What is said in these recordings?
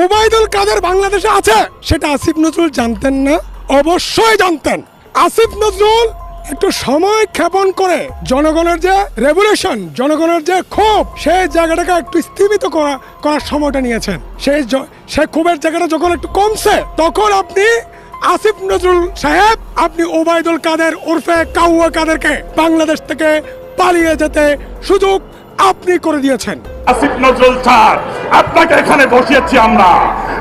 ওবায়দুল কাদের বাংলাদেশে আছে সেটা আসিফ নজরুল জানতেন না? অবশ্যই জানতেন। আসিফ নজরুল একটু সময় ক্ষেপণ করে জনগণের যে রেভলিউশন, জনগণের যে ক্ষোভ, সেই জায়গাটাকে একটু স্থিমিত করার সময়টা নিয়েছেন। সেই ক্ষোভের জায়গাটা যখন একটু কমছে, তখন আপনি আসিফ নজরুল সাহেব, আপনি ওবায়দুল কাদের ওরফে কাউয়া কাদেরকে বাংলাদেশ থেকে পালিয়ে যেতে সুযোগ আপনি করে দিয়েছেন। আসিফ নজরুল স্যার, আপনাকে এখানে বসিয়েছি আমরা,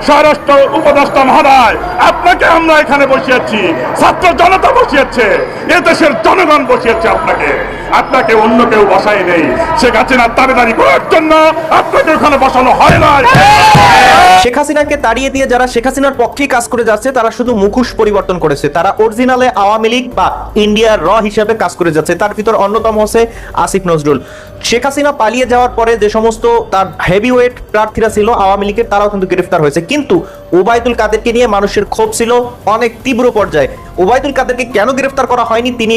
স্বরাষ্ট্র উপদেষ্টা মহোদয়, আপনাকে আমরা এখানে বসিয়েছি, ছাত্র জনতা বসিয়েছে, এ দেশের জনগণ বসিয়েছে আপনাকে অন্য কেউ বসাই নেই। শেখ হাসিনার দাবিদারি করার জন্য আপনাকে ওখানে বসানো হয় না। শেখ হাসিনাকে তাড়িয়ে দিয়ে যারা শেখ হাসিনার পক্ষেই কাজ করে যাচ্ছে তারা শুধু মুখোশ পরিবর্তন করেছে, তারা অরিজিনালে আওয়ামী লীগ বা ইন্ডিয়ার হিসাবে কাজ করে যাচ্ছে। তার ভিতর অন্যতম হচ্ছে আসিফ নজরুল। শেখ হাসিনা পালিয়ে যাওয়ার পরে যে সমস্ত তার হেভিওয়েট প্রার্থীরা ছিল আওয়ামী লীগের, তারাও কিন্তু গ্রেফতার হয়েছে। কিন্তু ওবায়দুল কাদেরকে নিয়ে মানুষের ক্ষোভ ছিল অনেক তীব্র পর্যায়ে। ওবায়দুল কাদেরকে কেন গ্রেফতার করা হয়নি? তিনি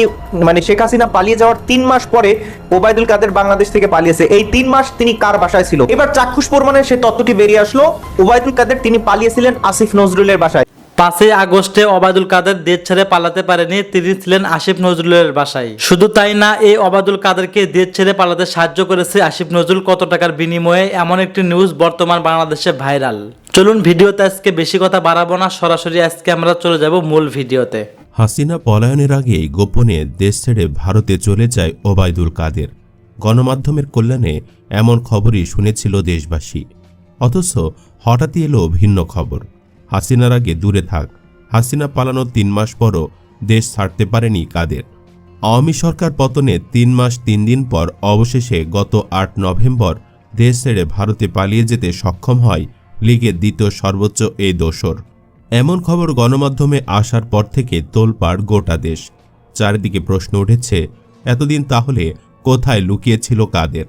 শেখ হাসিনা পালিয়ে যাওয়ার 3 মাস পরে ওবায়দুল কাদের বাংলাদেশ থেকে পালিয়েছে। এই 3 মাস তিনি কার বাসায় ছিল? এবার চাক্ষুষ প্রমাণে সেই তথ্যটি বেরিয়ে আসলো। ওবায়দুল কাদের তিনি পালিয়েছিলেন আসিফ নজরুলের বাসায়। 5 আগস্টে ওবায়দুল কাদের দেশ ছেড়ে পালাতে পারেনি, তিনি ছিলেন আসিফ নজরুলের বাসায়। শুধু তাই না, এই ওবায়দুল কাদেরকে দেশ ছেড়ে পালাতে সাহায্য করেছে আসিফ নজরুল। কত টাকার বিনিময়ে, এমন একটি নিউজ বর্তমান বাংলাদেশে ভাইরাল। চলুন ভিডিওতে আজকে বেশি কথা বাড়াবো না, সরাসরি আজকে আমরা চলে যাব মূল ভিডিওতে। হাসিনা পলায়নের আগেই গোপনে দেশ ছেড়ে ভারতে চলে যায় ওবায়দুল কাদের। গণমাধ্যমের কল্যাণে এমন খবরই শুনেছিল দেশবাসী। অথচ হঠাৎই এলো ভিন্ন খবর। হাসিনার আগে দূরে থাক, হাসিনা পালানোর 3 মাস পরও দেশ ছাড়তে পারেনি কাদের। আওয়ামী সরকার পতনে 3 মাস 3 দিন পর অবশেষে গত 8 নভেম্বর দেশ ছেড়ে ভারতে পালিয়ে যেতে সক্ষম হয় লীগের দ্বিতীয় সর্বোচ্চ এই দোসর। এমন খবর গণমাধ্যমে আসার পর থেকে তোলপাড় গোটা দেশ। চারিদিকে প্রশ্ন উঠেছে, এতদিন তাহলে কোথায় লুকিয়েছিল কাদের?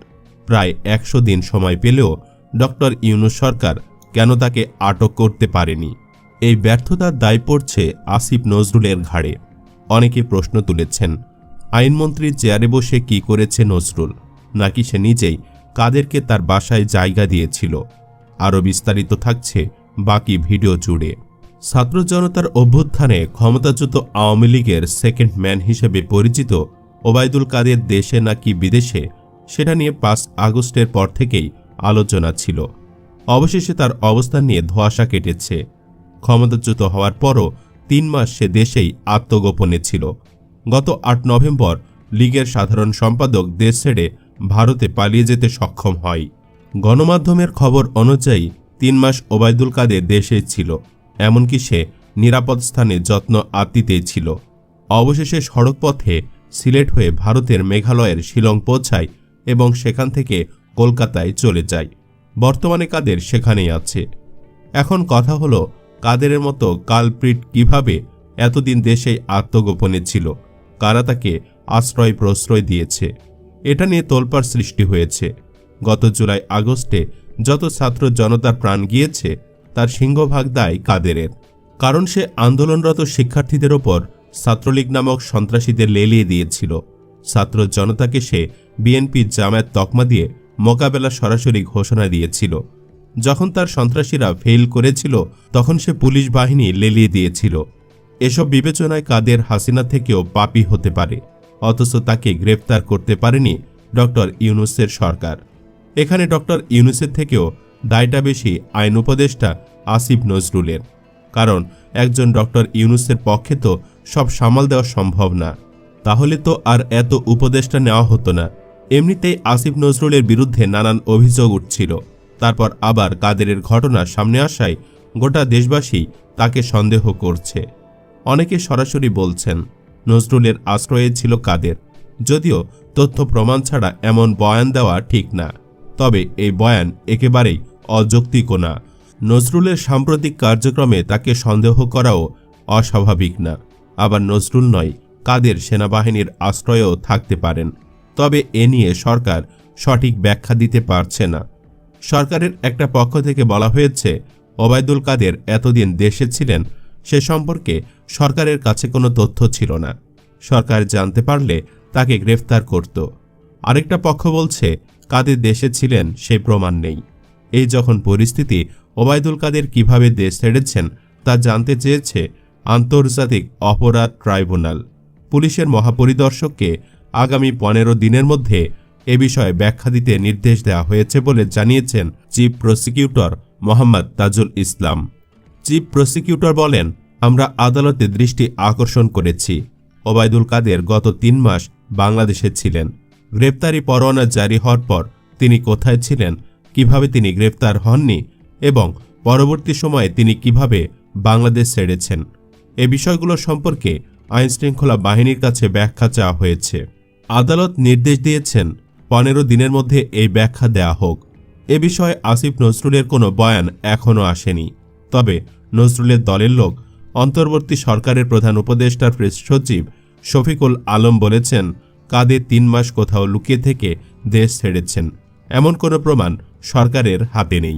প্রায় 100 দিন সময় পেলেও ডক্টর ইউনূস সরকার কেন তাকে আটক করতে পারেনি? এই ব্যর্থতার দায় পড়ছে আসিফ নজরুলের ঘাড়ে। অনেকে প্রশ্ন তুলেছেন, আইনমন্ত্রীর চেয়ারে বসে কি করেছে নজরুল, নাকি সে নিজেই কাদেরকে তার বাসায় জায়গা দিয়েছিল? আরও বিস্তারিত থাকছে বাকি ভিডিও জুড়ে। ছাত্র জনতার অভ্যুত্থানে ক্ষমতাচ্যুত আওয়ামী লীগের সেকেন্ড ম্যান হিসেবে পরিচিত ওবায়দুল কাদের দেশে নাকি বিদেশে, সেটা নিয়ে 5 আগস্টের পর থেকেই আলোচনা ছিল। অবশেষে তার অবস্থান নিয়ে ধোঁয়াশা কেটেছে। ক্ষমতাচ্যুত হওয়ার পরও 3 মাস সে দেশেই আত্মগোপনে ছিল। গত 8 নভেম্বর লীগের সাধারণ সম্পাদক দেশ ছেড়ে ভারতে পালিয়ে যেতে সক্ষম হয়। গণমাধ্যমের খবর অনুযায়ী 3 মাস ওবায়দুল কাদের দেশেই ছিল, এমনকি সে নিরাপদ স্থানে যত্ন আত্মীতেই ছিল। অবশেষে সড়কপথে সিলেট হয়ে ভারতের মেঘালয়ের শিলং পৌঁছায় এবং সেখান থেকে কলকাতায় চলে যায়। বর্তমানে কাদের সেখানেই আছে। এখন কথা হলো, কাদেরের মতো কালপ্রিট কিভাবে এতদিন দেশেই আত্মগোপনে ছিল? কারা তাকে আশ্রয় প্রশ্রয় দিয়েছে? এটা নিয়ে তোলপাড় সৃষ্টি হয়েছে। গত জুলাই আগস্টে যত ছাত্র জনতার প্রাণ গিয়েছে তার সিংহভাগ দায় কাদেরের। কারণ সে আন্দোলনরত শিক্ষার্থীদের ওপর ছাত্রলীগ নামক সন্ত্রাসীদের লেলিয়ে দিয়েছিল। ছাত্র জনতাকে সে বিএনপি জামায়াত তকমা দিয়ে মোকাবেলা সরাসরি ঘোষণা দিয়েছিল। যখন তার সন্ত্রাসীরা ফেল করেছিল তখন সে পুলিশ বাহিনী লেলিয়ে দিয়েছিল। এসব বিবেচনায় কাদের হাসিনা থেকেও পাপী হতে পারে, অথচ তাকে গ্রেফতার করতে পারেনি ডক্টর ইউনূসের সরকার। এখানে ডক্টর ইউনূসের থেকেও দায়টা বেশি আইন উপদেষ্টা আসিফ নজরুলের। কারণ একজন ডক্টর ইউনূসের পক্ষে তো সব সামাল দেওয়া সম্ভব না, তাহলে তো আর এত উপদেষ্টা নেওয়া হতো না। এমনিতেই আসিফ নজরুলের বিরুদ্ধে নানান অভিযোগ উঠছিল। তারপর আবার কাদেরের ঘটনা সামনে আসায় গোটা দেশবাসী তাকে সন্দেহ করছে। অনেকে সরাসরি বলছেন নজরুলের আশ্রয়ে ছিল কাদের, যদিও তথ্য প্রমাণ ছাড়া এমন বয়ান দেওয়া ঠিক না। তবে এই বয়ান একেবারেই অযৌক্তিক না। নজরুলের সাম্প্রতিক কার্যক্রমে তাকে সন্দেহ করাও অস্বাভাবিক না। আবার নজরুল নয়, কাদের সেনাবাহিনীর আশ্রয়েও থাকতে পারেন। তবে এ নিয়ে সরকার সঠিক ব্যাখ্যা দিতে পারছে না। সরকারের একটা পক্ষ থেকে বলা হয়েছে, ওবায়দুল কাদের এতদিন দেশে ছিলেন সে সম্পর্কে সরকারের কাছে কোনো তথ্য ছিল না। সরকার জানতে পারলে তাকে গ্রেফতার করত। আরেকটা পক্ষ বলছে, কাদের দেশে ছিলেন সেই প্রমাণ নেই। এই যখন পরিস্থিতি, ওবায়দুল কাদের কিভাবে দেশ ছেড়েছেন তা জানতে চেয়েছে আন্তর্জাতিক অপরাধ ট্রাইব্যুনাল। পুলিশের মহাপরিদর্শককে আগামী 15 দিনের মধ্যে এ বিষয়ে ব্যাখ্যা দিতে নির্দেশ দেওয়া হয়েছে বলে জানিয়েছেন chief prosecutor Mohammad Tajul Islam. Chief prosecutor বলেন, আমরা আদালতে দৃষ্টি আকর্ষণ করেছি। ওবায়দুল কাদের গত 3 মাস বাংলাদেশে ছিলেন। গ্রেপ্তারি পরোয়ানা জারি হওয়ার পর তিনি কোথায় ছিলেন, কিভাবে তিনি গ্রেপ্তার হননি এবং পরবর্তী সময়ে তিনি কিভাবে বাংলাদেশ ছেড়েছেন, এ বিষয়গুলো সম্পর্কে আইনশৃঙ্খলা বাহিনীর কাছে ব্যাখ্যা চাওয়া হয়েছে। আদালত নির্দেশ দিয়েছেন 15 দিনের মধ্যে এই ব্যাখ্যা দেয়া হোক। এ বিষয়ে আসিফ নজরুলের কোনো বয়ান এখনও আসেনি। তবে নজরুলের দলের লোক অন্তর্বর্তী সরকারের প্রধান উপদেষ্টার প্রেস সচিব শফিকুল আলম বলেছেন, কাদের 3 মাস কোথাও লুকিয়ে থেকে দেশ ছেড়েছেন এমন কোনো প্রমাণ সরকারের হাতে নেই।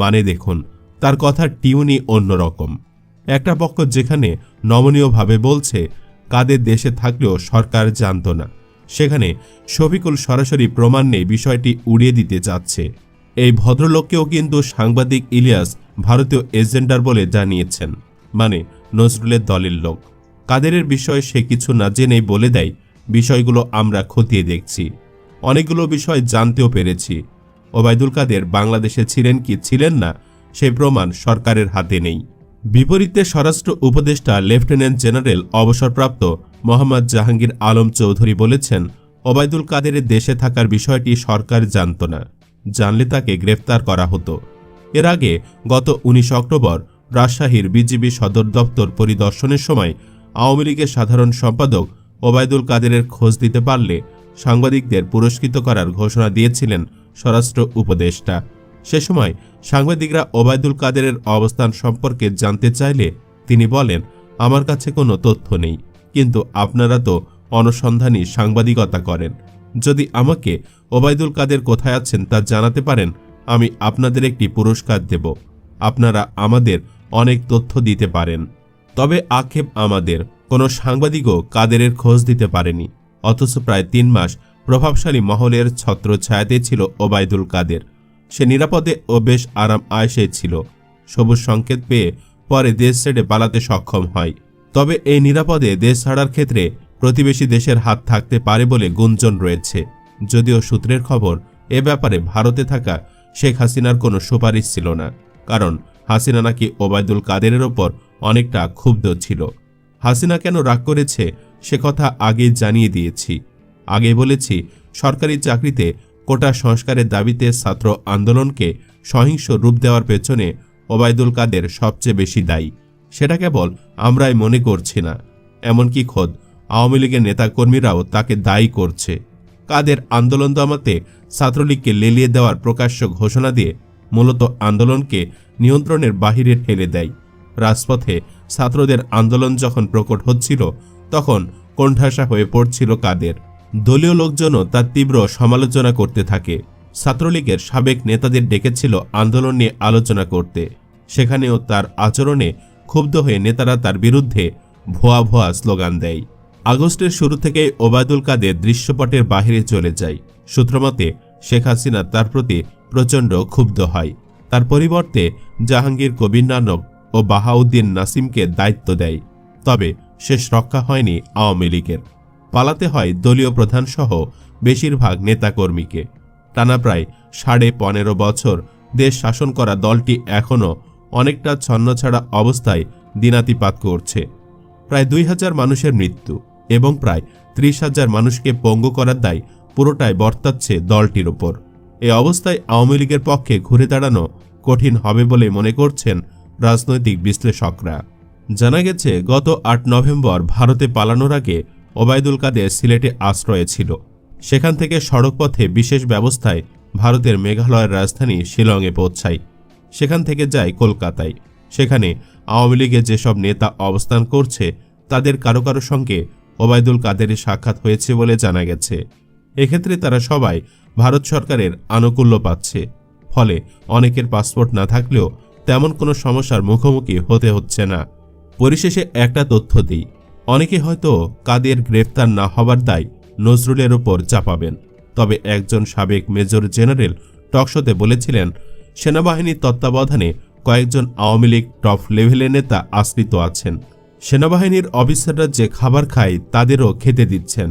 মানে দেখুন, তার কথার টিউনই অন্যরকম। একটা পক্ষ যেখানে নমনীয়ভাবে বলছে কাদের দেশে থাকলেও সরকার জানত না, সেখানে শফিকুল সরাসরি প্রমাণ নেই বিষয়টি উড়িয়ে দিতে চাচ্ছে। এই ভদ্রলোককেও কিন্তু সাংবাদিক ইলিয়াস ভারতীয় এজেন্ডার বলে জানিয়েছেন। মানে নজরুলের দলের লোক কাদেরের বিষয়ে সে কিছু না জেনেই বলে দেয় বিষয়গুলো আমরা খতিয়ে দেখছি। অনেকগুলো বিষয় জানতেও পেরেছি। ওবায়দুল কাদের বাংলাদেশে ছিলেন কি ছিলেন না সেই প্রমাণ সরকারের হাতে নেই। বিপরীতে স্বরাষ্ট্র উপদেষ্টা লেফটেন্যান্ট জেনারেল অবসরপ্রাপ্ত মোহাম্মদ জাহাঙ্গীর আলম চৌধুরী বলেছেন, ওবায়দুল কাদেরের দেশে থাকার বিষয়টি সরকার জানত না, জানলে তাকে গ্রেফতার করা হতো। এর আগে গত 19 অক্টোবর রাজশাহীর বিজিবি সদর দপ্তর পরিদর্শনের সময় আওয়ামী লীগের সাধারণ সম্পাদক ওবায়দুল কাদেরের খোঁজ দিতে পারলে সাংবাদিকদের পুরস্কৃত করার ঘোষণা দিয়েছিলেন স্বরাষ্ট্র উপদেষ্টা। সে সময় সাংবাদিকরা ওবায়দুল কাদেরের অবস্থান সম্পর্কে জানতে চাইলে তিনি বলেন, আমার কাছে কোনো তথ্য নেই, কিন্তু আপনারা তো অনুসন্ধানী সাংবাদিকতা করেন। যদি আমাকে ওবায়দুল কাদের কোথায় আছেন তা জানাতে পারেন, আমি আপনাদের একটি পুরস্কার দেব। আপনারা আমাদের অনেক তথ্য দিতে পারেন। তবে আক্ষেপ আমাদের, কোনো সাংবাদিকও কাদেরের খোঁজ দিতে পারেনি। অথচ প্রায় 3 মাস প্রভাবশালী মহলের ছত্রছায়াতে ছিল ওবায়দুল কাদের। সে নিরাপদে ও বেশ আরাম আয়েশে ছিল। সবুজ সংকেত পেয়ে পরে দেশ ছেড়ে পালাতে সক্ষম হয়। তবে এই নিরাপদে দেশ ছাড়ার ক্ষেত্রে প্রতিবেশী দেশের হাত থাকতে পারে বলে গুঞ্জন রয়েছে। যদিও সূত্রের খবর, এ ব্যাপারে ভারতে থাকা শেখ হাসিনার কোনো সুপারিশ ছিল না, কারণ হাসিনা নাকি ওবায়দুল কাদেরের ওপর অনেকটা ক্ষুব্ধ ছিল। হাসিনা কেন রাগ করেছে সে কথা আগেই জানিয়ে দিয়েছি। আগে বলেছি, সরকারি চাকরিতে কোটা সংস্কারের দাবিতে ছাত্র আন্দোলনকে সহিংস রূপ দেওয়ার পেছনে ওবায়দুল কাদের সবচেয়ে বেশি দায়ী। সেটা কেবল আমরাই মনে করছি না, এমনকি খোদ আওয়ামী লীগের নেতাকর্মীরাও তাকে দায়ী করছে। কাদের আন্দোলন দমাতে ছাত্রলীগকে লেলিয়ে দেওয়ার প্রকাশ্য ঘোষণা দিয়ে মূলত আন্দোলনকে নিয়ন্ত্রণের বাহিরে ঠেলে দেয়। রাজপথে ছাত্রদের আন্দোলন যখন প্রকট হচ্ছিল, তখন কোণঠাসা হয়ে পড়ছিল কাদের। দলীয় লোকজনও তার তীব্র সমালোচনা করতে থাকে। ছাত্রলীগের সাবেক নেতাদের ডেকেছিল আন্দোলন নিয়ে আলোচনা করতে। সেখানেও তার আচরণে ক্ষুব্ধ হয়ে নেতারা তার বিরুদ্ধে ভুয়া ভুয়া স্লোগান দেয়। আগস্টের শুরু থেকেই ওবায়দুল কাদের দৃশ্যপটের বাহিরে চলে যায়। সূত্রমতে শেখ হাসিনা তার প্রতি প্রচণ্ড ক্ষুব্ধ হয়। তার পরিবর্তে জাহাঙ্গীর কবির নানক ও বাহাউদ্দিন নাসিমকে দায়িত্ব দেয়। তবে শেষ রক্ষা হয়নি আওয়ামী লীগের। পালাতে হয় দলীয় প্রধানসহ বেশিরভাগ নেতাকর্মীকে। টানা প্রায় 15.5 বছর দেশ শাসন করা দলটি এখনও অনেকটা ছন্নছাড়া অবস্থায় দিনাতিপাত করছে। প্রায় 2000 মানুষের মৃত্যু এবং প্রায় 30,000 মানুষকে পঙ্গু করার দায় পুরোটাই বর্তাচ্ছে দলটির ওপর। এ অবস্থায় আওয়ামী লীগের পক্ষে ঘুরে দাঁড়ানো কঠিন হবে বলে মনে করছেন রাজনৈতিক বিশ্লেষকরা। জানা গেছে, গত 8 নভেম্বর ভারতে পালানোর আগে ওবায়দুল কাদের সিলেটে আশ্রয়ে ছিল। সেখান থেকে সড়কপথে বিশেষ ব্যবস্থায় ভারতের মেঘালয়ের রাজধানী শিলংয়ে পৌঁছায়। সেখান থেকে যায় কলকাতায়। সেখানে আওয়ামী লীগের যেসব নেতা অবস্থান করছে তাদের কারো কারো সঙ্গে ওবায়দুল কাদেরের সাক্ষাৎ হয়েছে বলে জানা গেছে। এক্ষেত্রে তারা সবাই ভারত সরকারের আনুকূল্য পাচ্ছে। ফলে অনেকের পাসপোর্ট না থাকলেও তেমন কোনো সমস্যার মুখোমুখি হতে হচ্ছে না। পরিশেষে একটা তথ্য দিই, অনেকে হয়তো কাদের গ্রেফতার না হবার দায় নজরুলের ওপর চাপাবেন। তবে একজন সাবেক মেজর জেনারেল টকশোতে বলেছিলেন, সেনাবাহিনীর তত্ত্বাবধানে কয়েকজন আওয়ামী লীগ টপ লেভেলের নেতা আশ্রিত আছেন। সেনাবাহিনীর অফিসাররা যে খাবার খায় তাদেরও খেতে দিচ্ছেন।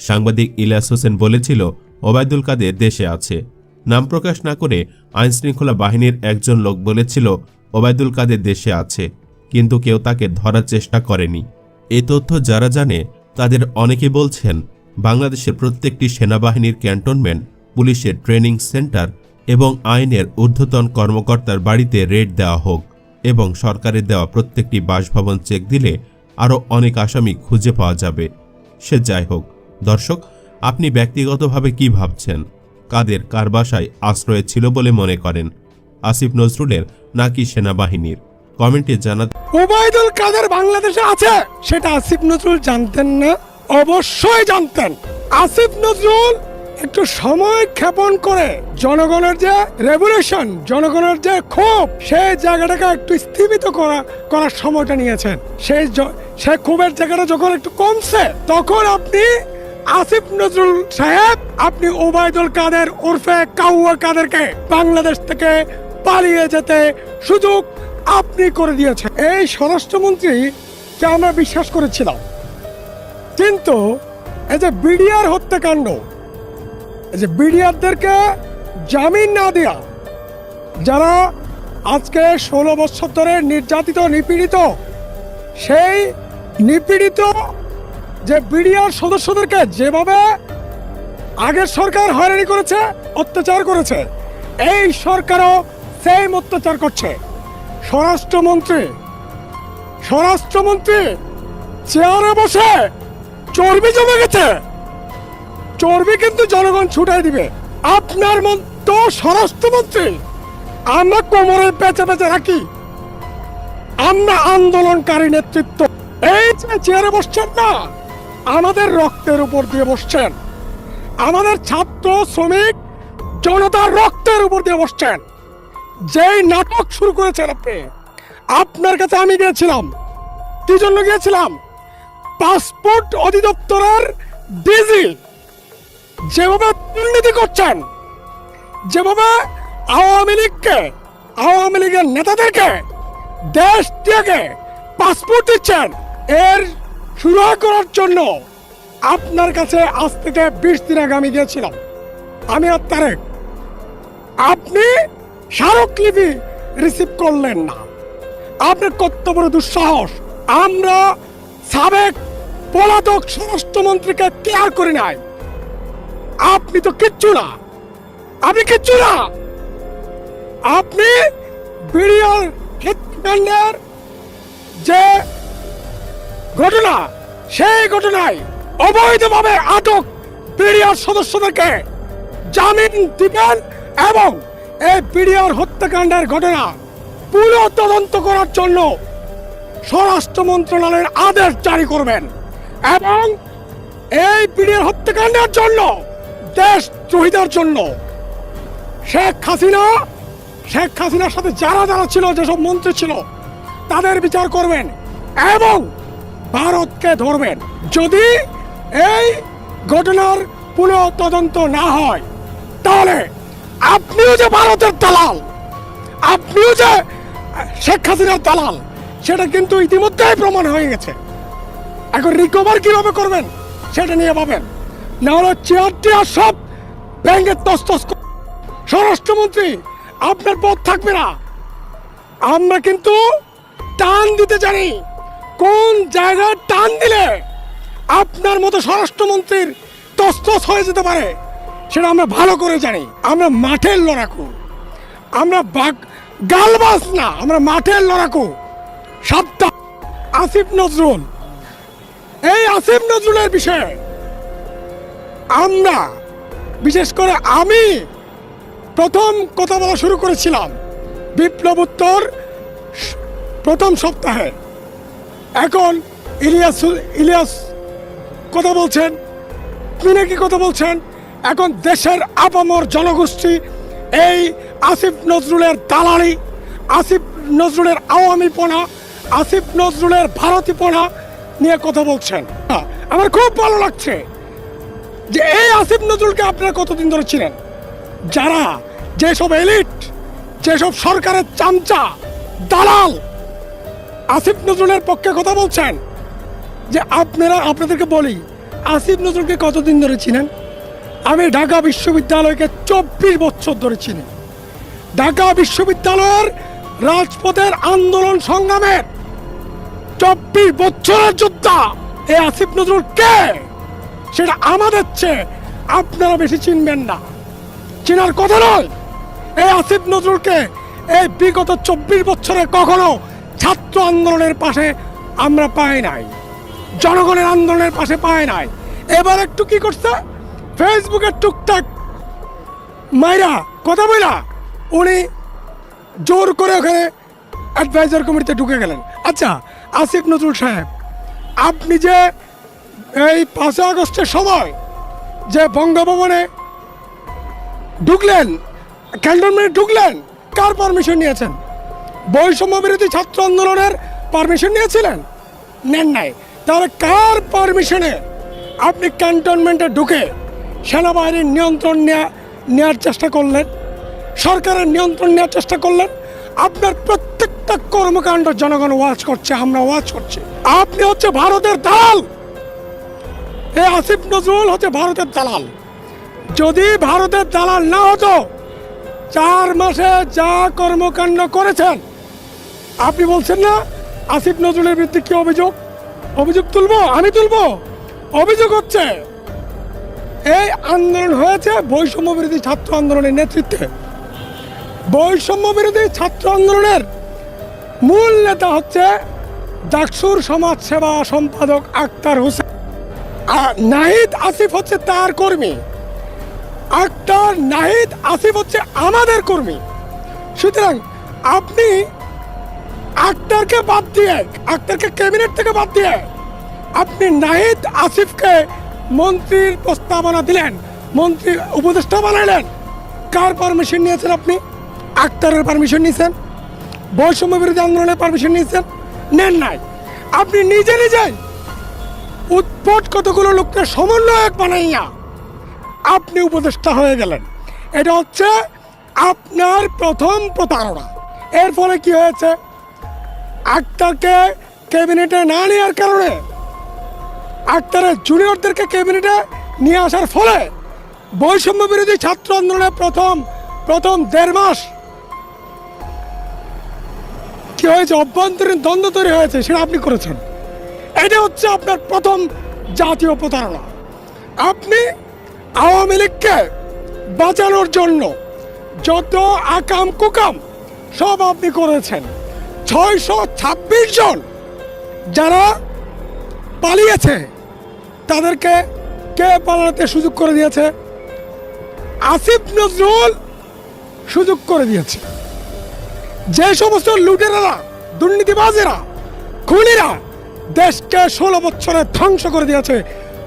সাংবাদিক ইলিয়াস হোসেন বলেছিল, ওবায়দুল কাদের দেশে আছে। নাম প্রকাশ না করে আইনশৃঙ্খলা বাহিনীর একজন লোক বলেছিল, ওবায়দুল কাদের দেশে আছে, কিন্তু কেউ তাকে ধরার চেষ্টা করেনি। এই তথ্য যারা জানে তাদের অনেকে বলছেন, বাংলাদেশের প্রত্যেকটি সেনাবাহিনীর ক্যান্টনমেন্ট, পুলিশের ট্রেনিং সেন্টার এবং আইনের ঊর্ধ্বতন কর্মকর্তার বাড়িতে রেড দেওয়া হোক এবং সরকারের দেওয়া প্রত্যেকটি বাসভবন চেক দিলে আরও অনেক আসামি খুঁজে পাওয়া যাবে। সে যাই হোক, দর্শক, আপনি ব্যক্তিগতভাবে কি ভাবছেন? কাদের কার বাসায় আশ্রয় ছিল বলে মনে করেন? আসিফ নজরুলের নাকি সেনাবাহিনীর? কমেন্টে জানাতে। ওবায়দুল কাদের বাংলাদেশে আছে সেটা আসিফ নজরুল জানতেন না? অবশ্যই জানতেন। আসিফ নজরুল একটু সময় ক্ষেপণ করে জনগণের যে রেভলিউশন, জনগণের যে ক্ষোভ, সেই জায়গাটাকে একটু স্থিমিত করার সময়টা নিয়েছেন। সেই ক্ষোভের জায়গাটা যখন একটু কমছে, তখন আপনি আসিফ নজরুল সাহেব, আপনি ওবায়দুল কাদের ওরফে কাউয়া কাদেরকে বাংলাদেশ থেকে পালিয়ে যেতে সুযোগ আপনি করে দিয়েছেন। এই স্বরাষ্ট্রমন্ত্রীকে আমরা বিশ্বাস করেছিলাম, কিন্তু এই যে বিডিআর হত্যাকাণ্ড, এই যে বিডিআরদেরকে জামিন না দেয়া, যারা আজকে 16 বছর ধরে নির্যাতিত নিপীড়িত, সেই নিপীড়িত যে বিডিআর সদস্যদেরকে যেভাবে আগের সরকার হয়রানি করেছে, অত্যাচার করেছে, এই সরকারও সেম অত্যাচার করছে। স্বরাষ্ট্রমন্ত্রী চেয়ারে বসে চর্বি জমে গেছে, চর্বি কিন্তু জনগণ ছুটাই দিবে। আপনার মতো স্বরাষ্ট্রমন্ত্রী আমরা কোমরে পেঁচে পেঁচে রাখি, আমরা আন্দোলনকারী নেতৃত্ব। এই যে চেয়ারে বসছেন না, আমাদের রক্তের উপর দিয়ে বসছেন, আমাদের ছাত্র শ্রমিক জনতার রক্তের উপর দিয়ে বসছেন। যেই নাটক শুরু করেছেন আপনি, আপনার কাছে আমি গিয়েছিলাম, কি জন্য গিয়েছিলাম? পাসপোর্ট অধিদপ্তরের ডিজি যেভাবে দুর্নীতি করছেন, যেভাবে আওয়ামী লীগের নেতাদেরকে দেশ থেকে পাসপোর্ট দিচ্ছেন, এর শুরু করার জন্য আপনার কাছে আজ থেকে 20 দিন আগে আমি গিয়েছিলাম, আমি আর তারেক। আপনি স্মারকলিপি রিসিভ করলেন না। আপনার কত বড় দুঃসাহস! আমরা সাবেক পলাতক স্বরাষ্ট্রমন্ত্রীকে কেয়ার করি নাই। আপনি তো কিচ্ছু না, আপনি কিচ্ছু না। আপনি বিডিআর হত্যাকাণ্ডের যে ঘটনা, সেই ঘটনায় অবৈধভাবে আটক বিডিআর সদস্যদেরকে জামিন দিবেন এবং এই বিডিআর হত্যাকাণ্ডের ঘটনা পুনঃ তদন্ত করার জন্য স্বরাষ্ট্র মন্ত্রণালয়ের আদেশ জারি করবেন এবং এই বিডিআর হত্যাকাণ্ডের জন্য, দেশদ্রোহিতার জন্য শেখ হাসিনার সাথে যারা যারা ছিল, যেসব মন্ত্রী ছিল, তাদের বিচার করবেন এবং ভারতকে ধরবেন। যদি এই ঘটনার পুনঃ তদন্ত না হয়, তাহলে আপনিও যে ভারতের দালাল, আপনিও যে শেখ হাসিনার দালাল, সেটা কিন্তু ইতিমধ্যেই প্রমাণ হয়ে গেছে। এখন রিকভার কিভাবে করবেন সেটা নিয়ে ভাবেন, না হলে চেয়ার সব ব্যাংকের তস্তস। স্বরাষ্ট্রমন্ত্রী, আপনার পথ থাকবে না। আমরা কিন্তু টান দিতে জানি, কোন জায়গায় টান দিলে আপনার মতো স্বরাষ্ট্রমন্ত্রীর তস্তস হয়ে যেতে পারে সেটা আমরা ভালো করে জানি। আমরা মাঠের লড়াকু, আমরা গালবাস না, আমরা মাঠের লড়াকু। সাবধান আসিফ নজরুল। এই আসিফ নজরুলের বিষয়ে আমরা, বিশেষ করে আমি প্রথম কথা বলা শুরু করেছিলাম বিপ্লবোত্তর প্রথম সপ্তাহে। এখন ইলিয়াস কথা বলছেন, মিনাকি কথা বলছেন। এখন দেশের আপামর জনগোষ্ঠী এই আসিফ নজরুলের দালালি, আসিফ নজরুলের আওয়ামীপনা, আসিফ নজরুলের ভারতীপনা নিয়ে কথা বলছেন। আমার খুব ভালো লাগছে যে এই আসিফ নজরুলকে আপনারা কতদিন ধরে ছিলেন। যারা, যেসব এলিট যেসব সরকারের চামচা দালাল আসিফ নজরুলের পক্ষে কথা বলছেন, যে আপনাদেরকে বলি, আসিফ নজরুলকে কতদিন ধরে চিনেন? আমি ঢাকা বিশ্ববিদ্যালয়কে 24 বছর ধরে চিনি। ঢাকা বিশ্ববিদ্যালয়ের রাজপথের আন্দোলন সংগ্রামের 24 বছরের যোদ্ধা এই আসিফ নজরুল কে, সেটা আমাদের চেয়ে আপনারা বেশি চিনবেন না, চেনার কথা নয়। এই আসিফ নজরুলকে এই বিগত 24 বছরে কখনো ছাত্র আন্দোলনের পাশে আমরা পাই নাই, জনগণের আন্দোলনের পাশে পাই নাই। এবার একটু কি করছে, ফেসবুকে টুকটাক মাইরা কথা বইলা উনি জোর করে ওখানে অ্যাডভাইজার কমিটিতে ঢুকে গেলেন। আচ্ছা আসিফ নজরুল সাহেব, আপনি যে এই 5 আগস্টের সময় যে বঙ্গভবনে ঢুকলেন, ক্যান্টনমেন্টে ঢুকলেন, কার পারমিশন নিয়েছেন? বৈষম্য বিরোধী ছাত্র আন্দোলনের পারমিশন নিয়েছিলেন? নেন নাই। তাহলে কার পারমিশনে আপনি ক্যান্টনমেন্টে ঢুকে সেনাবাহিনীর নিয়ন্ত্রণ নেওয়ার চেষ্টা করলেন, সরকারের নিয়ন্ত্রণ নেওয়ার চেষ্টা করলেন? আপনার প্রত্যেকটা কর্মকাণ্ড জনগণ ওয়াচ করছে, আমরা ওয়াচ করছি। আপনি হচ্ছে ভারতের দালাল। এই আসিফ নজরুল হচ্ছে ভারতের দালাল। যদি ভারতের দালাল না হতো, 4 মাসে যা কর্মকাণ্ড করেছেন, আপনি বলছেন না আসিফ নজরুলের বিরুদ্ধে কি অভিযোগ তুলবো? আমি তুলবো। অভিযোগ হচ্ছে এই আন্দোলন হয়েছে বৈষম্য বিরোধী ছাত্র আন্দোলনের নেতৃত্বে। বৈষম্য বিরোধী ছাত্র আন্দোলনের মূল নেতা হচ্ছে ডাকসুর সমাজ সেবা সম্পাদক আক্তার হোসেন। আর নাহিদ আসিফ হচ্ছে তার কর্মী। আক্তার, নাহিদ, আসিফ হচ্ছে আমাদের কর্মী। সুতরাং আপনি আক্তারকে বাদ দিয়ে, আক্তারকে ক্যাবিনেট থেকে বাদ দিয়ে আপনি নাহিদ আসিফকে মন্ত্রীর প্রস্তাবনা দিলেন, মন্ত্রী উপদেষ্টা বানাইলেন। কার পারমিশন নিয়েছেন আপনি? আক্তারের পারমিশন নিয়েছেন? বৈষম্য বিরোধী আন্দোলনের পারমিশন নিয়েছেন? নেন নাই। আপনি নিজে উৎপট কতগুলো লোককে সমন্বয়ক বানাইয়া আপনি উপদেষ্টা হয়ে গেলেন। এটা হচ্ছে আপনার প্রথম প্রতারণা। এর ফলে কি হয়েছে? আক্তারকে ক্যাবিনেটে না নেওয়ার কারণে, আক্তারের জুনিয়রদেরকে ক্যাবিনেটে নিয়ে আসার ফলে বৈষম্য বিরোধী ছাত্র আন্দোলনের প্রথম 1.5 মাস কি হয়েছে, অভ্যন্তরীণ দ্বন্দ্ব তৈরি হয়েছে, সেটা আপনি করেছেন। এটা হচ্ছে আপনার প্রথম জাতীয় প্রতারণা। আপনি আওয়ামী লীগকে বাঁচানোর জন্য যত আকাম কুকাম সব আপনি করেছেন। 626 জন যারা পালিয়েছে তাদেরকে কে পালাতে সুযোগ করে দিয়েছে? আসিফ নজরুল সুযোগ করে দিয়েছে। যে সমস্ত লুটেরারা, দুর্নীতিবাজেরা, খুনিরা দেশকে 16 বছরে ধ্বংস করে দিয়েছে,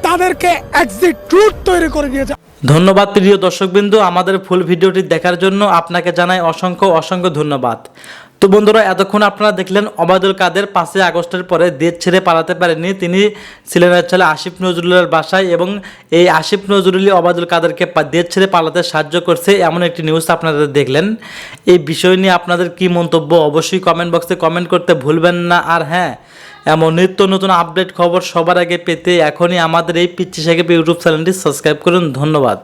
তাদেরকে এক্সিট রুট তৈরি করে দিয়েছে। ধন্যবাদ প্রিয় দর্শকবৃন্দ, আমাদের ফুল ভিডিওটি দেখার জন্য আপনাকে জানাই অসংখ্য ধন্যবাদ। তো বন্ধুরা, এতক্ষণ আপনারা দেখলেন ওবায়দুল কাদের 5 আগস্টের পরে দেশ ছেড়ে পালাতে পারেনি। তিনি ছিলেন ছেলে আসিফ নজরুলের বাসায়, এবং এই আসিফ নজরুলই ওবায়দুল কাদেরকে দেশ ছেড়ে পালাতে সাহায্য করছে, এমন একটি নিউজ আপনারা দেখলেন। এই বিষয় নিয়ে আপনাদের কি মন্তব্য অবশ্যই কমেন্ট বক্সে কমেন্ট করতে ভুলবেন না। আর হ্যাঁ, এমন নিত্য নতুন আপডেট খবর সবার আগে পেতে এখনই আমাদের এই পিচ্চি সাকিব ইউটিউব চ্যানেলটি সাবস্ক্রাইব করুন। ধন্যবাদ।